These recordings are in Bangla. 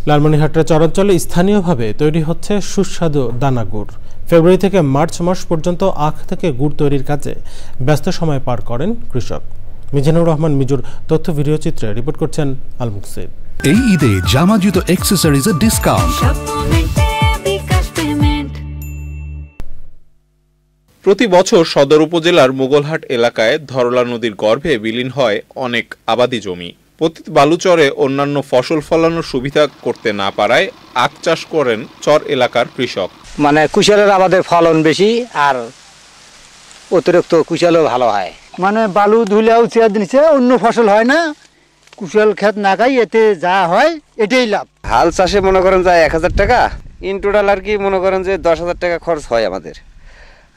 লালমনিরহাটের চরাঞ্চলে স্থানীয়ভাবে তৈরি হচ্ছে সুস্বাদু দানা গুড়। ফেব্রুয়ারি থেকে মার্চ মাস পর্যন্ত আখ থেকে গুড় তৈরির কাজে ব্যস্ত সময় পার করেন কৃষক। মিজানুর রহমান মিজুর তথ্য ভিডিও চিত্রে রিপোর্ট করছেন আল মুকসিদ। এই ঈদে জামা জুতো অ্যাক্সেসরিজের ডিসকাউন্ট। প্রতি বছর সদর উপজেলার মোগলহাট এলাকায় ধরলা নদীর গর্ভে বিলীন হয় অনেক আবাদি জমি। পতিত বালুচরে অন্যান্য ফসল ফলানোর সুবিধা করতে না পারায় আখ চাষ করেন চর এলাকার কৃষক। কুশলের আমাদের ফলন বেশি আর অতিরিক্ত কুশলও ভালো হয়। বালু ধুলেও নিচে অন্য ফসল হয় না, কুশল ক্ষেত না খাই এতে যা হয় এটাই লাভ। হাল চাষে মনে করেন যায় 1000 টাকা, ইন টোটাল আর কি মনে করেন যে 10,000 টাকা খরচ হয় আমাদের,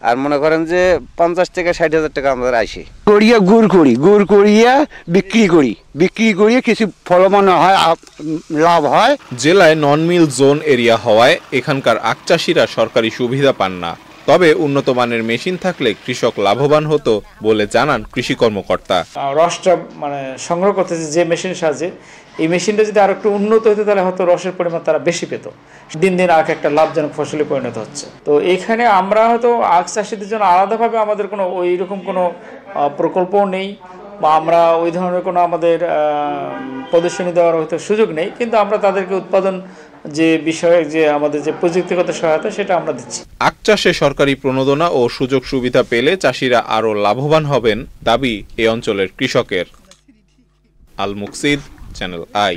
আর মনে করেন যে 50 থেকে 60,000 টাকা আমাদের আসে। করিয়া গুড় করিয়া বিক্রি করিয়া কিছু ফলমান হয়, লাভ হয়। জেলায় নন মিল জোন এরিয়া হওয়ায় এখানকার আখ চাষিরা সরকারি সুবিধা পান না। তবে উন্নত মানের মেশিন থাকলে কৃষক লাভবান হতো বলে জানান কৃষি কর্মকর্তা। রসটা সংগ্রহ করতে যে মেশিনের সাহায্যে, এই মেশিনটা যদি আর একটু উন্নত হতো তাহলে হয়তো রসের পরিমাণ তারা বেশি পেত। দিন দিন আখ একটা লাভজনক ফসলে পরিণত হচ্ছে। তো এখানে আমরা হয়তো আখ চাষিদের জন্য আলাদাভাবে আমাদের কোনো ওই রকম কোনো প্রকল্পও নেই, বা আমরা ওই ধরনের কোনো আমাদের প্রদর্শনী দেওয়ার হয়তো সুযোগ নেই, কিন্তু আমরা তাদেরকে উৎপাদন যে বিষয়ে যে আমাদের যে প্রযুক্তিগত সহায়তা সেটা আমরা দিচ্ছি। আখ চাষে সরকারি প্রণোদনা ও সুযোগ সুবিধা পেলে চাষিরা আরও লাভবান হবেন দাবি এ অঞ্চলের কৃষকের। আল মুকসিদ, চ্যানেল আই।